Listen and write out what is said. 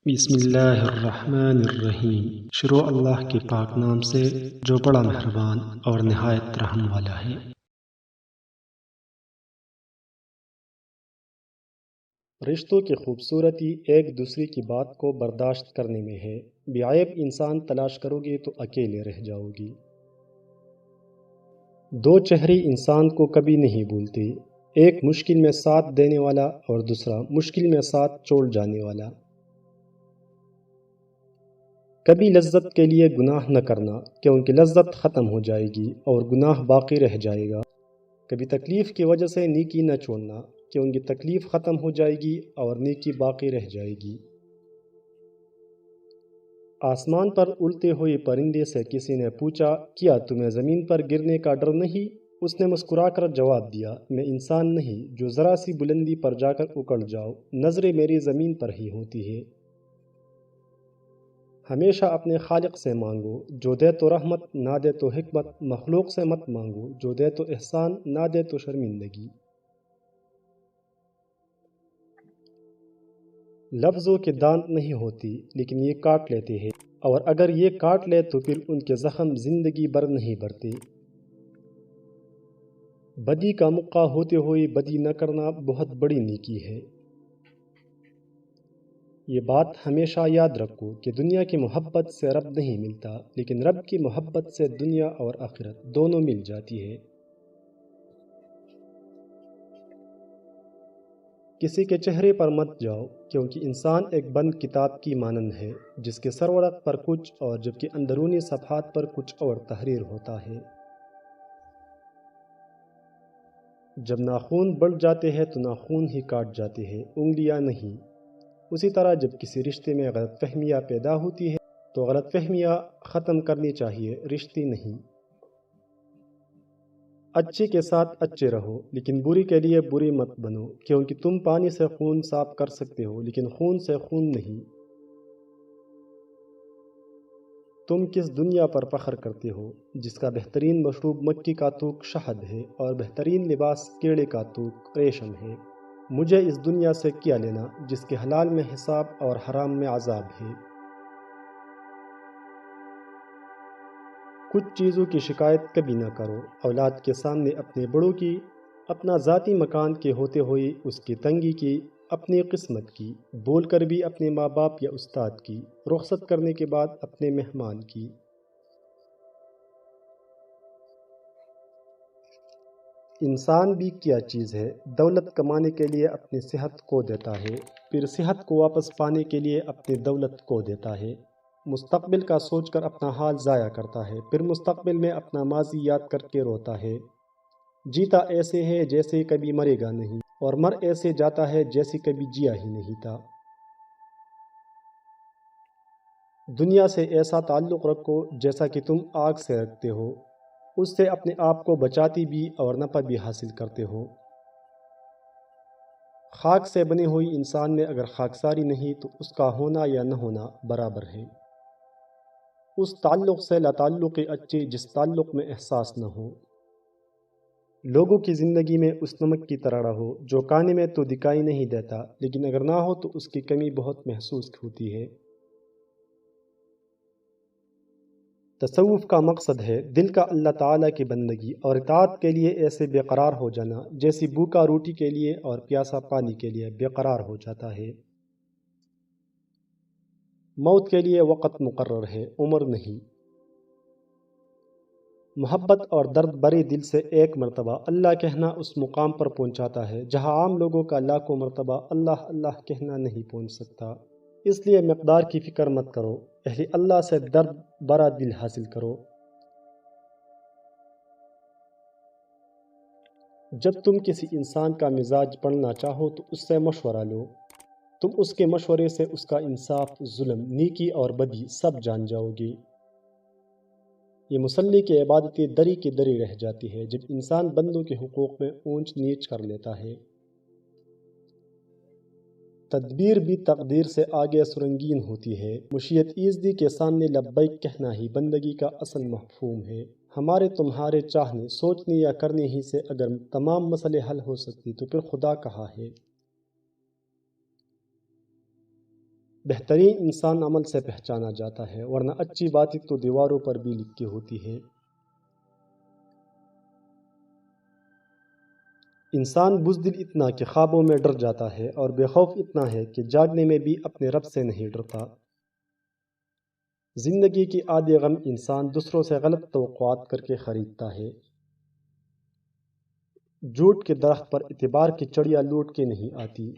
بسم اللہ الرحمن الرحیم۔ شروع اللہ کے پاک نام سے جو بڑا مہربان اور نہایت رحم والا ہے۔ رشتوں کی خوبصورتی ایک دوسرے کی بات کو برداشت کرنے میں ہے۔ بے عیب انسان تلاش کرو گے تو اکیلے رہ جاؤ گی۔ دو چہرے انسان کو کبھی نہیں بھولتے، ایک مشکل میں ساتھ دینے والا اور دوسرا مشکل میں ساتھ چھوڑ جانے والا۔ کبھی لذت کے لیے گناہ نہ کرنا، کیونکہ لذت ختم ہو جائے گی اور گناہ باقی رہ جائے گا۔ کبھی تکلیف کی وجہ سے نیکی نہ چھوڑنا، کیونکہ تکلیف ختم ہو جائے گی اور نیکی باقی رہ جائے گی۔ آسمان پر اڑتے ہوئے پرندے سے کسی نے پوچھا، کیا تمہیں زمین پر گرنے کا ڈر نہیں؟ اس نے مسکرا کر جواب دیا، میں انسان نہیں جو ذرا سی بلندی پر جا کر اکڑ جاؤ، نظریں میری زمین پر ہی ہوتی ہے۔ ہمیشہ اپنے خالق سے مانگو، جو دے تو رحمت نہ دے تو حکمت، مخلوق سے مت مانگو، جو دے تو احسان نہ دے تو شرمندگی۔ لفظوں کے دانت نہیں ہوتی، لیکن یہ کاٹ لیتے ہیں، اور اگر یہ کاٹ لے تو پھر ان کے زخم زندگی بھر نہیں بھرتے۔ بدی کا موقع ہوتے ہوئے بدی نہ کرنا بہت بڑی نیکی ہے۔ یہ بات ہمیشہ یاد رکھو کہ دنیا کی محبت سے رب نہیں ملتا، لیکن رب کی محبت سے دنیا اور آخرت دونوں مل جاتی ہے۔ کسی کے چہرے پر مت جاؤ، کیونکہ انسان ایک بند کتاب کی مانند ہے، جس کے سرورق پر کچھ اور جبکہ اندرونی صفحات پر کچھ اور تحریر ہوتا ہے۔ جب ناخون بڑھ جاتے ہیں تو ناخون ہی کاٹ جاتے ہیں، انگلیاں نہیں۔ اسی طرح جب کسی رشتے میں غلط فہمیاں پیدا ہوتی ہے تو غلط فہمیاں ختم کرنی چاہیے، رشتے نہیں۔ اچھے کے ساتھ اچھے رہو، لیکن بری کے لیے بری مت بنو، کیونکہ تم پانی سے خون صاف کر سکتے ہو لیکن خون سے خون نہیں۔ تم کس دنیا پر فخر کرتے ہو جس کا بہترین مشروب مکھی کا تھوک شہد ہے اور بہترین لباس کیڑے کا تھوک ریشم ہے؟ مجھے اس دنیا سے کیا لینا جس کے حلال میں حساب اور حرام میں عذاب ہے۔ کچھ چیزوں کی شکایت کبھی نہ کرو، اولاد کے سامنے اپنے بڑوں کی، اپنا ذاتی مکان کے ہوتے ہوئے اس کی تنگی کی، اپنی قسمت کی، بول کر بھی اپنے ماں باپ یا استاد کی، رخصت کرنے کے بعد اپنے مہمان کی۔ انسان بھی کیا چیز ہے، دولت کمانے کے لیے اپنی صحت کو دیتا ہے، پھر صحت کو واپس پانے کے لیے اپنی دولت کو دیتا ہے۔ مستقبل کا سوچ کر اپنا حال ضائع کرتا ہے، پھر مستقبل میں اپنا ماضی یاد کر کے روتا ہے۔ جیتا ایسے ہے جیسے کبھی مرے گا نہیں، اور مر ایسے جاتا ہے جیسے کبھی جیا ہی نہیں تھا۔ دنیا سے ایسا تعلق رکھو جیسا کہ تم آگ سے رکھتے ہو، اس سے اپنے آپ کو بچاتی بھی اور نفع بھی حاصل کرتے ہو۔ خاک سے بنے ہوئی انسان میں اگر خاکساری نہیں تو اس کا ہونا یا نہ ہونا برابر ہے۔ اس تعلق سے لاتعلق اچھے جس تعلق میں احساس نہ ہو۔ لوگوں کی زندگی میں اس نمک کی طرح رہو جو کھانے میں تو دکھائی نہیں دیتا، لیکن اگر نہ ہو تو اس کی کمی بہت محسوس ہوتی ہے۔ تصوف کا مقصد ہے دل کا اللہ تعالیٰ کی بندگی اور اطاعت کے لیے ایسے بے قرار ہو جانا جیسی بھوکا روٹی کے لیے اور پیاسا پانی کے لیے بے قرار ہو جاتا ہے۔ موت کے لیے وقت مقرر ہے، عمر نہیں۔ محبت اور درد بھرے دل سے ایک مرتبہ اللہ کہنا اس مقام پر پہنچاتا ہے جہاں عام لوگوں کا لاکھوں مرتبہ اللہ اللہ کہنا نہیں پہنچ سکتا۔ اس لیے مقدار کی فکر مت کرو، اہل اللہ سے درد بھرا دل حاصل کرو۔ جب تم کسی انسان کا مزاج پڑھنا چاہو تو اس سے مشورہ لو، تم اس کے مشورے سے اس کا انصاف، ظلم، نیکی اور بدی سب جان جاؤ گے۔ یہ مسلح کی عبادتیں دری کی دری رہ جاتی ہے جب انسان بندوں کے حقوق میں اونچ نیچ کر لیتا ہے۔ تدبیر بھی تقدیر سے آگے سرنگین ہوتی ہے۔ مشیت ایزدی کے سامنے لبیک کہنا ہی بندگی کا اصل مفہوم ہے۔ ہمارے تمہارے چاہنے، سوچنے یا کرنے ہی سے اگر تمام مسئلے حل ہو سکتی تو پھر خدا کہاں ہے؟ بہترین انسان عمل سے پہچانا جاتا ہے، ورنہ اچھی باتیں تو دیواروں پر بھی لکھی ہوتی ہیں۔ انسان بزدل اتنا کہ خوابوں میں ڈر جاتا ہے، اور بے خوف اتنا ہے کہ جاگنے میں بھی اپنے رب سے نہیں ڈرتا۔ زندگی کی آدھی غم انسان دوسروں سے غلط توقعات کر کے خریدتا ہے۔ جھوٹ کے درخت پر اعتبار کی چڑیا لوٹ کے نہیں آتی۔